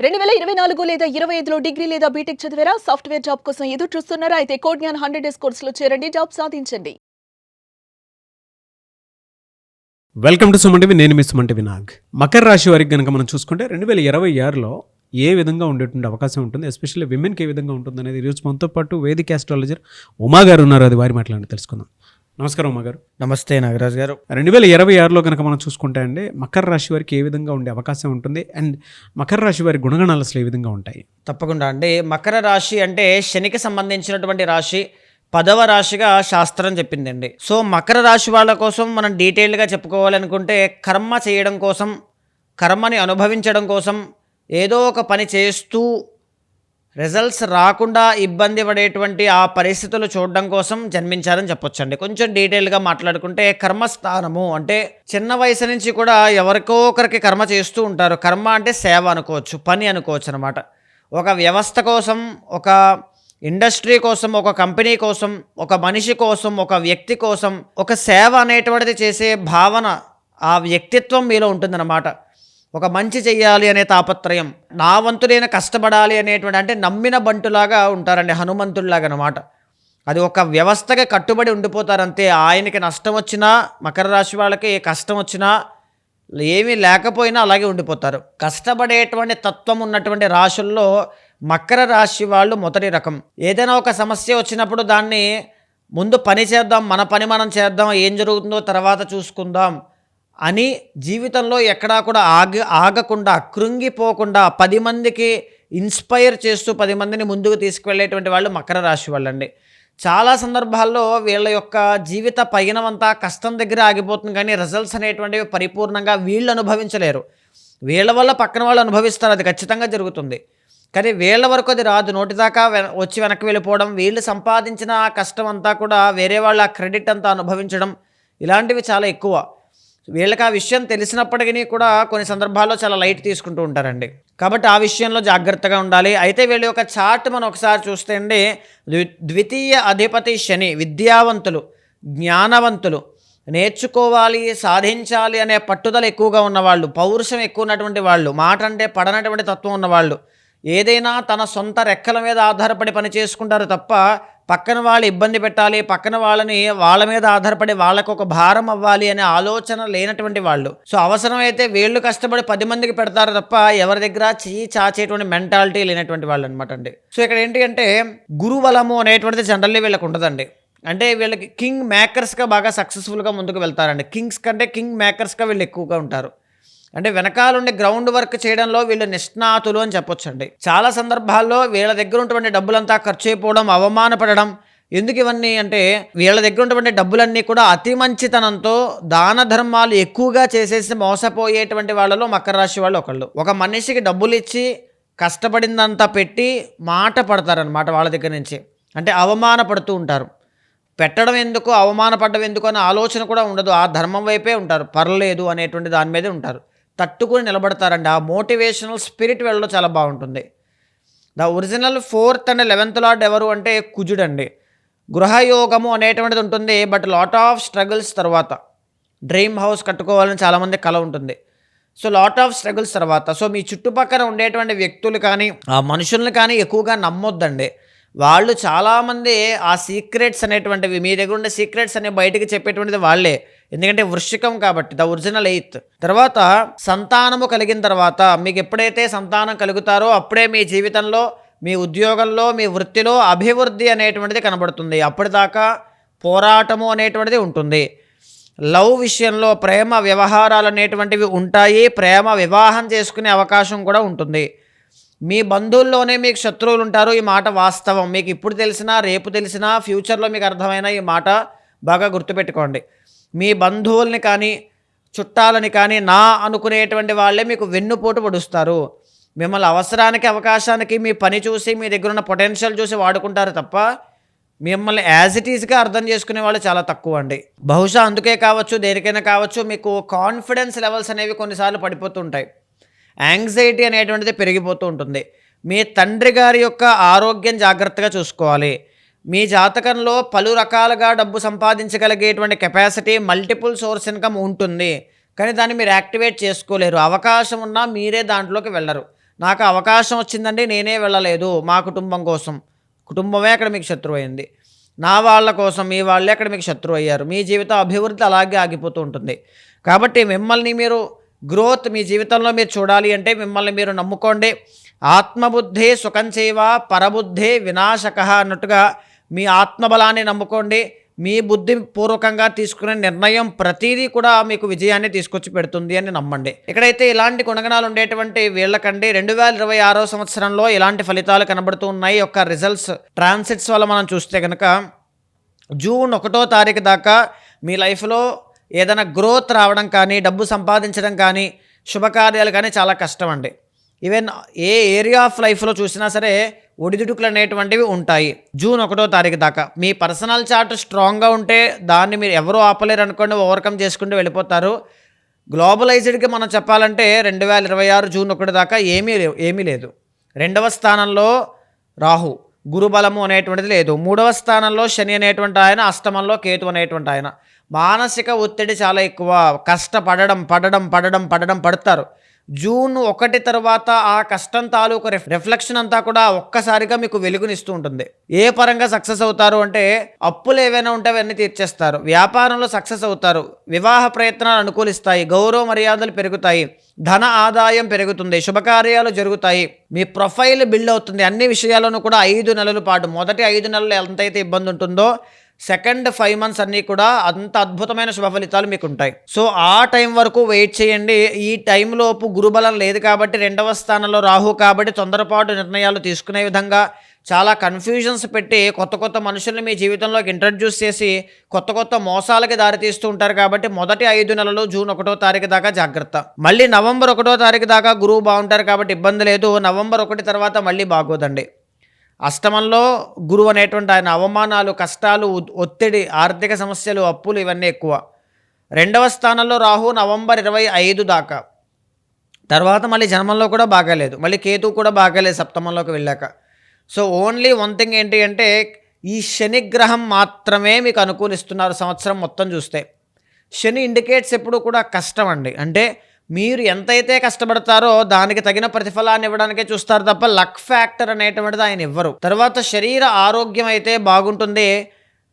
2024 లేదా 25లో డిగ్రీ లేదా బీటెక్ చదివారా? సాఫ్ట్‌వేర్ జాబ్ కోసం ఎదురు చూస్తున్నారా? అయితే కోడ్ జ్ఞాన్ 100 డేస్ కోర్సులో చేరండి. జాబ్ సాధించండి. Welcome to Suman TV. నేను మీ సుమన్ టీవీ నాగ్. మకర రాశి వారికి కనుక మనం చూసుకుంటే 2026లో ఏ విధంగా ఉండేటువంటి అవకాశం ఉంటుంది, ఎస్పెషల్లీ విమెన్కి ఏ విధంగా ఉంటుంది అనేది ఈరోజు మనతో పాటు వేదిక ఆస్ట్రాలజర్ ఉమా గారు ఉన్నారు. అది వారి మాట్లాడి తెలుసుకుందాం. నమస్కారం ఉమా గారు. నమస్తే నాగరాజ్ గారు. 2026లో కనుక మనం చూసుకుంటే అండి మకర రాశి వారికి ఏ విధంగా ఉండే అవకాశం ఉంటుంది అండ్ మకర రాశి వారి గుణగణాలు అసలు ఏ విధంగా ఉంటాయి? తప్పకుండా అండి. మకర రాశి అంటే శనికి సంబంధించినటువంటి రాశి, 10వ రాశిగా శాస్త్రం చెప్పిందండి. సో మకర రాశి వాళ్ళ కోసం మనం డీటెయిల్డ్గా చెప్పుకోవాలనుకుంటే కర్మ చేయడం కోసం, కర్మని అనుభవించడం కోసం, ఏదో ఒక పని చేస్తూ రిజల్ట్స్ రాకుండా ఇబ్బంది పడేటువంటి ఆ పరిస్థితులు చూడడం కోసం జన్మించారని చెప్పొచ్చండి. కొంచెం డీటెయిల్గా మాట్లాడుకుంటే కర్మస్థానము అంటే చిన్న వయసు నుంచి కూడా ఎవరికో ఒకరికి కర్మ చేస్తూ ఉంటారు. కర్మ అంటే సేవ అనుకోవచ్చు, పని అనుకోవచ్చు అనమాట. ఒక వ్యవస్థ కోసం, ఒక ఇండస్ట్రీ కోసం, ఒక కంపెనీ కోసం, ఒక మనిషి కోసం, ఒక వ్యక్తి కోసం ఒక సేవ అనేటువంటిది చేసే భావన, ఆ వ్యక్తిత్వం మీలో ఉంటుందన్నమాట. ఒక మంచి చెయ్యాలి అనే తాపత్రయం, నా వంతు నేను కష్టపడాలి అనేటువంటి, అంటే నమ్మిన బంటులాగా ఉంటారండి, హనుమంతుడిలాగా అనమాట. అది ఒక వ్యవస్థగా కట్టుబడి ఉండిపోతారంతే. ఆయనకి నష్టం వచ్చినా, మకర రాశి వాళ్ళకి కష్టం వచ్చినా, ఏమీ లేకపోయినా అలాగే ఉండిపోతారు. కష్టపడేటువంటి తత్వం ఉన్నటువంటి రాశుల్లో మకర రాశి వాళ్ళు మొదటి రకం. ఏదైనా ఒక సమస్య వచ్చినప్పుడు దాన్ని ముందు పని చేద్దాం, మన పని మనం చేద్దాం, ఏం జరుగుతుందో తర్వాత చూసుకుందాం అని జీవితంలో ఎక్కడా కూడా ఆగకుండా, కృంగిపోకుండా 10 మందికి ఇన్స్పైర్ చేస్తూ 10 మందిని ముందుకు తీసుకువెళ్ళేటువంటి వాళ్ళు మకర రాశి వాళ్ళండి. చాలా సందర్భాల్లో వీళ్ళ యొక్క జీవిత పయనమంతా కష్టం దగ్గర ఆగిపోతుంది, కానీ రిజల్ట్స్ అనేటువంటివి పరిపూర్ణంగా వీళ్ళు అనుభవించలేరు. వీళ్ళ వల్ల పక్కన వాళ్ళు అనుభవిస్తారు, అది ఖచ్చితంగా జరుగుతుంది. కానీ వీళ్ళ వరకు అది రాదు. నోటిదాకా వచ్చి వెనక్కి వెళ్ళిపోవడం, వీళ్ళు సంపాదించిన కష్టం అంతా కూడా వేరే వాళ్ళ క్రెడిట్ అంతా అనుభవించడం, ఇలాంటివి చాలా ఎక్కువ. వీళ్ళకి ఆ విషయం తెలిసినప్పటికీ కూడా కొన్ని సందర్భాల్లో చాలా లైట్ తీసుకుంటూ ఉంటారండి. కాబట్టి ఆ విషయంలో జాగ్రత్తగా ఉండాలి. అయితే వీళ్ళ యొక్క చార్ట్ మనం ఒకసారి చూస్తే అండి, ద్వితీయ అధిపతి శని, విద్యావంతులు, జ్ఞానవంతులు, నేర్చుకోవాలి, సాధించాలి అనే పట్టుదల ఎక్కువగా ఉన్నవాళ్ళు, పౌరుషం ఎక్కువ ఉన్నటువంటి వాళ్ళు, మాట అంటే పడనటువంటి తత్వం ఉన్నవాళ్ళు, ఏదైనా తన సొంత రెక్కల మీద ఆధారపడి పని చేసుకుంటారు తప్ప పక్కన వాళ్ళు ఇబ్బంది పెట్టాలి, పక్కన వాళ్ళని వాళ్ళ మీద ఆధారపడి వాళ్ళకు ఒక భారం అవ్వాలి అనే ఆలోచన లేనటువంటి వాళ్ళు. సో అవసరమైతే వీళ్ళు కష్టపడి 10 మందికి పెడతారు తప్ప ఎవరి దగ్గర చెయ్యి చాచేటువంటి మెంటాలిటీ లేనటువంటి వాళ్ళు అనమాట అండి. సో ఇక్కడ ఏంటి అంటే గురుబలము అనేటువంటిది జనరల్లీ వీళ్ళకి ఉండదండి. అంటే వీళ్ళకి కింగ్ మేకర్స్గా బాగా సక్సెస్ఫుల్గా ముందుకు వెళ్తారండి. కింగ్స్ కంటే కింగ్ మేకర్స్గా వీళ్ళు ఎక్కువగా ఉంటారు. అంటే వెనకాలండి గ్రౌండ్ వర్క్ చేయడంలో వీళ్ళు నిష్ణాతులు అని చెప్పొచ్చండి. చాలా సందర్భాల్లో వీళ్ళ దగ్గర ఉన్నటువంటి డబ్బులంతా ఖర్చు అయిపోవడం, అవమానపడడం. ఎందుకు ఇవన్నీ అంటే వీళ్ళ దగ్గర ఉన్నటువంటి డబ్బులన్నీ కూడా అతి మంచితనంతో దాన ధర్మాలు ఎక్కువగా చేసేసి మోసపోయేటువంటి వాళ్ళలో మకర రాశి వాళ్ళు ఒకళ్ళు. ఒక మనిషికి డబ్బులు ఇచ్చి కష్టపడిందంతా పెట్టి మాట పడతారనమాట వాళ్ళ దగ్గర నుంచి. అంటే అవమానపడుతూ ఉంటారు. పెట్టడం ఎందుకు, అవమానపడడం ఎందుకు అనే ఆలోచన కూడా ఉండదు. ఆ ధర్మం వైపే ఉంటారు, పర్లేదు అనేటువంటి దాని మీదే ఉంటారు. తట్టుకుని నిలబడతారండి. ఆ మోటివేషనల్ స్పిరిట్ వీళ్ళలో చాలా బాగుంటుంది. The original 4th and 11th lord ఎవరు అంటే కుజుడండి. గృహయోగము అనేటువంటిది ఉంటుంది. బట్ లాట్ ఆఫ్ స్ట్రగుల్స్ తర్వాత డ్రీమ్ హౌస్ కట్టుకోవాలని చాలామంది కల ఉంటుంది. సో లాట్ ఆఫ్ స్ట్రగుల్స్ తర్వాత సో మీ చుట్టుపక్కల ఉండేటువంటి వ్యక్తులు కానీ ఆ మనుషుల్ని కానీ ఎక్కువగా నమ్మొద్దండి. వాళ్ళు చాలామంది ఆ సీక్రెట్స్ అనేటువంటివి, మీ దగ్గర ఉండే సీక్రెట్స్ అనేవి బయటికి చెప్పేటువంటిది వాళ్ళే. ఎందుకంటే వృశ్చికం కాబట్టి, ద ఒరిజినల్ 8th. తర్వాత సంతానము కలిగిన తర్వాత మీకు ఎప్పుడైతే సంతానం కలుగుతారో అప్పుడే మీ జీవితంలో, మీ ఉద్యోగంలో, మీ వృత్తిలో అభివృద్ధి అనేటువంటిది కనబడుతుంది. అప్పటిదాకా పోరాటము అనేటువంటిది ఉంటుంది. లవ్ విషయంలో ప్రేమ వ్యవహారాలు అనేటువంటివి ఉంటాయి. ప్రేమ వివాహం చేసుకునే అవకాశం కూడా ఉంటుంది. మీ బంధువుల్లోనే మీకు శత్రువులు ఉంటారు. ఈ మాట వాస్తవం. మీకు ఇప్పుడు తెలిసినా, రేపు తెలిసినా, ఫ్యూచర్లో మీకు అర్థమైన ఈ మాట బాగా గుర్తుపెట్టుకోండి. మీ బంధువుల్ని కానీ, చుట్టాలని కానీ నా అనుకునేటువంటి వాళ్ళే మీకు వెన్నుపోటు పొడుస్తారు. మిమ్మల్ని అవసరానికి, అవకాశానికి, మీ పని చూసి, మీ దగ్గర ఉన్న పొటెన్షియల్ చూసి వాడుకుంటారు తప్ప మిమ్మల్ని యాజ్ ఇట్ ఈజ్గా అర్థం చేసుకునే వాళ్ళు చాలా తక్కువ అండి. బహుశా అందుకే కావచ్చు, దేనికైనా కావచ్చు, మీకు కాన్ఫిడెన్స్ లెవెల్స్ అనేవి కొన్నిసార్లు పడిపోతుంటాయి. యాంగ్జైటీ అనేటువంటిది పెరిగిపోతూ ఉంటుంది. మీ తండ్రి గారి యొక్క ఆరోగ్యం జాగ్రత్తగా చూసుకోవాలి. మీ జాతకంలో పలు రకాలుగా డబ్బు సంపాదించగలిగేటువంటి కెపాసిటీ, మల్టిపుల్ సోర్స్ ఇన్కమ్ ఉంటుంది. కానీ దాన్ని మీరు యాక్టివేట్ చేసుకోలేరు. అవకాశం ఉన్నా మీరే దాంట్లోకి వెళ్ళరు. నాకు అవకాశం వచ్చిందండి, నేనే వెళ్ళలేదు మా కుటుంబం కోసం. కుటుంబమే అక్కడ మీకు శత్రువు అయింది. నా వాళ్ళ కోసం మీ వాళ్ళే అక్కడ మీకు శత్రువు అయ్యారు. మీ జీవిత అభివృద్ధి అలాగే ఆగిపోతూ ఉంటుంది. కాబట్టి మిమ్మల్ని మీరు గ్రోత్ మీ జీవితంలో మీరు చూడాలి అంటే మిమ్మల్ని మీరు నమ్ముకోండి. ఆత్మబుద్ధే సుఖం చేవ పరబుద్ధే వినాశక అన్నట్టుగా మీ ఆత్మబలాన్ని నమ్ముకోండి. మీ బుద్ధి పూర్వకంగా తీసుకునే నిర్ణయం ప్రతిదీ కూడా మీకు విజయాన్ని తీసుకొచ్చి పెడుతుంది అని నమ్మండి. ఇక్కడైతే ఇలాంటి గుణగణాలు ఉండేటువంటి వీళ్ళకండి 2026 సంవత్సరంలో ఇలాంటి ఫలితాలు కనబడుతూ ఉన్నాయి. యొక్క రిజల్ట్స్ ట్రాన్సిట్స్ వల్ల మనం చూస్తే కనుక జూన్ 1వ తారీఖు దాకా మీ లైఫ్లో ఏదైనా గ్రోత్ రావడం కానీ, డబ్బు సంపాదించడం కానీ, శుభకార్యాలు కానీ చాలా కష్టం అండి. ఈవెన్ ఏ ఏరియా ఆఫ్ లైఫ్లో చూసినా సరే ఒడిదుడుకులు అనేటువంటివి ఉంటాయి. జూన్ 1వ తారీఖు దాకా మీ పర్సనల్ చార్ట్ స్ట్రాంగ్గా ఉంటే దాన్ని మీరు ఎవరూ ఆపలేరు అనుకోండి, ఓవర్కమ్ చేసుకుంటూ వెళ్ళిపోతారు. గ్లోబలైజ్డ్కి మనం చెప్పాలంటే 2026 జూన్ 1 దాకా ఏమీ లేదు. 2వ స్థానంలో రాహు, గురుబలము అనేటువంటిది లేదు. 3వ స్థానంలో శని అనేటువంటి ఆయన, అష్టమంలో కేతు అనేటువంటి ఆయన. మానసిక ఒత్తిడి చాలా ఎక్కువ, కష్టపడడం పడతారు. జూన్ 1 తర్వాత ఆ కష్టం తాలూకు రిఫ్లెక్షన్ అంతా కూడా ఒక్కసారిగా మీకు వెలుగునిస్తూ ఉంటుంది. ఏ పరంగా సక్సెస్ అవుతారు అంటే అప్పులు ఏవైనా ఉంటే అవన్నీ తీర్చేస్తారు, వ్యాపారంలో సక్సెస్ అవుతారు, వివాహ ప్రయత్నాలు అనుకూలిస్తాయి, గౌరవ మర్యాదలు పెరుగుతాయి, ధన ఆదాయం పెరుగుతుంది, శుభకార్యాలు జరుగుతాయి, మీ ప్రొఫైల్ బిల్డ్ అవుతుంది. అన్ని విషయాల్లోనూ కూడా 5 నెలల పాటు, మొదటి 5 నెలలు ఎంతైతే ఇబ్బంది ఉంటుందో సెకండ్ 5 మంత్స్ అన్నీ కూడా అంత అద్భుతమైన శుభ ఫలితాలు మీకు ఉంటాయి. సో ఆ టైం వరకు వెయిట్ చేయండి. ఈ టైంలోపు గురుబలం లేదు కాబట్టి, 2వ స్థానంలో రాహు కాబట్టి తొందరపాటు నిర్ణయాలు తీసుకునే విధంగా చాలా కన్ఫ్యూజన్స్ పెట్టి కొత్త మనుషుల్ని మీ జీవితంలోకి ఇంట్రడ్యూస్ చేసి కొత్త మోసాలకి దారితీస్తూ ఉంటారు. కాబట్టి మొదటి 5 నెలలు జూన్ 1వ తారీఖు దాకా జాగ్రత్త. మళ్ళీ నవంబర్ 1వ తారీఖు దాకా గురువు బాగుంటారు కాబట్టి ఇబ్బంది లేదు. నవంబర్ 1 తర్వాత మళ్ళీ బాగోదండి. అష్టమంలో గురువు అనేటువంటి ఆయన అవమానాలు, కష్టాలు, ఒత్తిడి, ఆర్థిక సమస్యలు, అప్పులు ఇవన్నీ ఎక్కువ. 2వ స్థానంలో రాహు నవంబర్ 25 దాకా. తర్వాత మళ్ళీ జన్మంలో కూడా బాగాలేదు, మళ్ళీ కేతు కూడా బాగాలేదు సప్తమంలోకి వెళ్ళాక. సో ఓన్లీ వన్ థింగ్ ఏంటి అంటే ఈ శనిగ్రహం మాత్రమే మీకు అనుకూలిస్తున్నారు సంవత్సరం మొత్తం చూస్తే. శని ఇండికేట్స్ ఎప్పుడు కూడా కష్టం అండి. అంటే మీరు ఎంతైతే కష్టపడతారో దానికి తగిన ప్రతిఫలాన్ని ఇవ్వడానికే చూస్తారు తప్ప లక్ ఫ్యాక్టర్ అనేటువంటిది ఆయన ఇవ్వరు. తర్వాత శరీర ఆరోగ్యం అయితే బాగుంటుంది,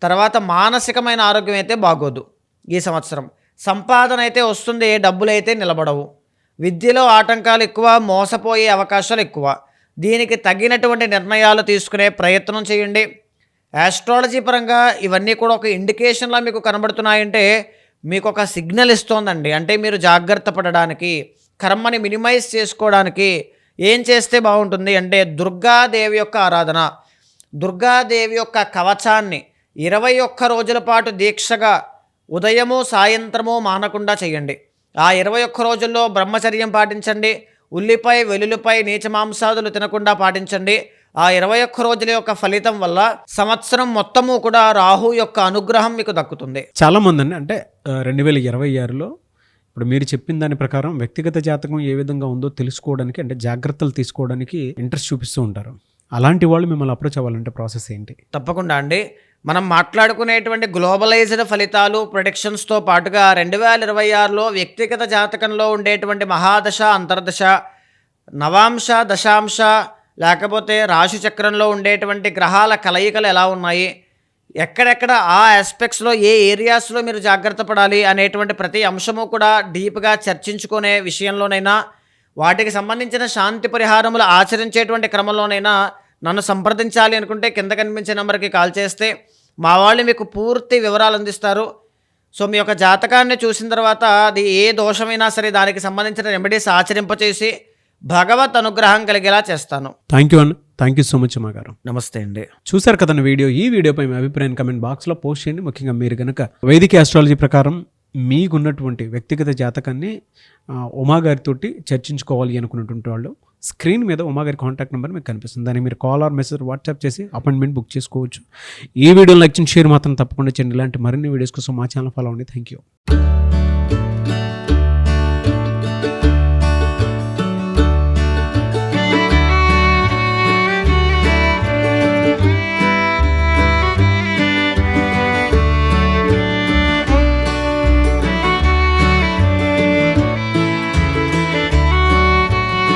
తర్వాత మానసికమైన ఆరోగ్యం అయితే బాగోదు. ఈ సంవత్సరం సంపాదన అయితే వస్తుంది, డబ్బులైతే నిలబడవు. విద్యలో ఆటంకాలు ఎక్కువ, మోసపోయే అవకాశాలు ఎక్కువ. దీనికి తగినటువంటి నిర్ణయాలు తీసుకునే ప్రయత్నం చేయండి. ఆస్ట్రాలజీ పరంగా ఇవన్నీ కూడా ఒక ఇండికేషన్లా మీకు కనబడుతున్నాయంటే మీకు ఒక సిగ్నల్ ఇస్తోందండి. అంటే మీరు జాగ్రత్త పడడానికి, కర్మని మినిమైజ్ చేసుకోవడానికి ఏం చేస్తే బాగుంటుంది అంటే దుర్గాదేవి యొక్క ఆరాధన, దుర్గాదేవి యొక్క కవచాన్ని 21 రోజుల పాటు దీక్షగా ఉదయము సాయంత్రము మానకుండా చేయండి. ఆ 21 రోజుల్లో బ్రహ్మచర్యం పాటించండి. ఉల్లిపాయ, వెల్లుల్లిపాయ, నీచ మాంసాదులు తినకుండా పాటించండి. ఆ 21 రోజుల యొక్క ఫలితం వల్ల సంవత్సరం మొత్తము కూడా రాహు యొక్క అనుగ్రహం మీకు దక్కుతుంది. చాలామంది అండి అంటే 2026లో ఇప్పుడు మీరు చెప్పిన దాని ప్రకారం వ్యక్తిగత జాతకం ఏ విధంగా ఉందో తెలుసుకోవడానికి, అంటే జాగ్రత్తలు తీసుకోవడానికి ఇంట్రెస్ట్ చూపిస్తూ ఉంటారు. అలాంటి వాళ్ళు మిమ్మల్ని అప్రోచ్ అవ్వాలంటే ప్రాసెస్ ఏంటి? తప్పకుండా అండి. మనం మాట్లాడుకునేటువంటి గ్లోబలైజ్డ్ ఫలితాలు, ప్రొడిక్షన్స్తో పాటుగా 2026లో వ్యక్తిగత జాతకంలో ఉండేటువంటి మహాదశ, అంతర్దశ, నవాంశ, దశాంశ, లేకపోతే రాశి చక్రంలో ఉండేటువంటి గ్రహాల కలయికలు ఎలా ఉన్నాయి, ఎక్కడెక్కడ ఆ ఆస్పెక్ట్స్లో ఏ ఏరియాస్లో మీరు జాగ్రత్త పడాలి అనేటువంటి ప్రతి అంశము కూడా డీప్గా చర్చించుకునే విషయంలోనైనా, వాటికి సంబంధించిన శాంతి పరిహారములు ఆచరించేటువంటి క్రమంలోనైనా నన్ను సంప్రదించాలి అనుకుంటే కింద కనిపించే నెంబర్కి కాల్ చేస్తే మా వాళ్ళు మీకు పూర్తి వివరాలు అందిస్తారు. సో మీ యొక్క జాతకాన్ని చూసిన తర్వాత అది ఏ దోషమైనా సరే దానికి సంబంధించిన రెమెడీస్ ఆచరింపచేసి భగవత్ అనుగ్రహం కలిగేలా చేస్తాను. థ్యాంక్ యూ అన్న, థ్యాంక్ యూ సో మచ్ అమ్మ గారు. నమస్తే అండి. చూసారు కదన్న వీడియో. ఈ వీడియోపై మీ అభిప్రాయం కమెంట్ బాక్స్లో పోస్ట్ చేయండి. ముఖ్యంగా మీరు కనుక వైదిక ఆస్ట్రాలజీ ప్రకారం మీకున్నటువంటి వ్యక్తిగత జాతకాన్ని ఉమాగారితోటి చర్చించుకోవాలి అనుకున్నటువంటి వాళ్ళు స్క్రీన్ మీద ఉమాగారి కాంటాక్ట్ నెంబర్ మీకు కనిపిస్తుంది. దాన్ని మీరు కాల్ ఆర్ మెసేజ్ వాట్సాప్ చేసి అపాయింట్మెంట్ బుక్ చేసుకోవచ్చు. ఈ వీడియోని లైక్ చేయండి, షేర్ మాత్రం తప్పకుండా చేయండి. ఇలాంటి మరిన్ని వీడియోస్ కోసం మా ఛానల్ ఫాలో అవ్వండి. Thank you.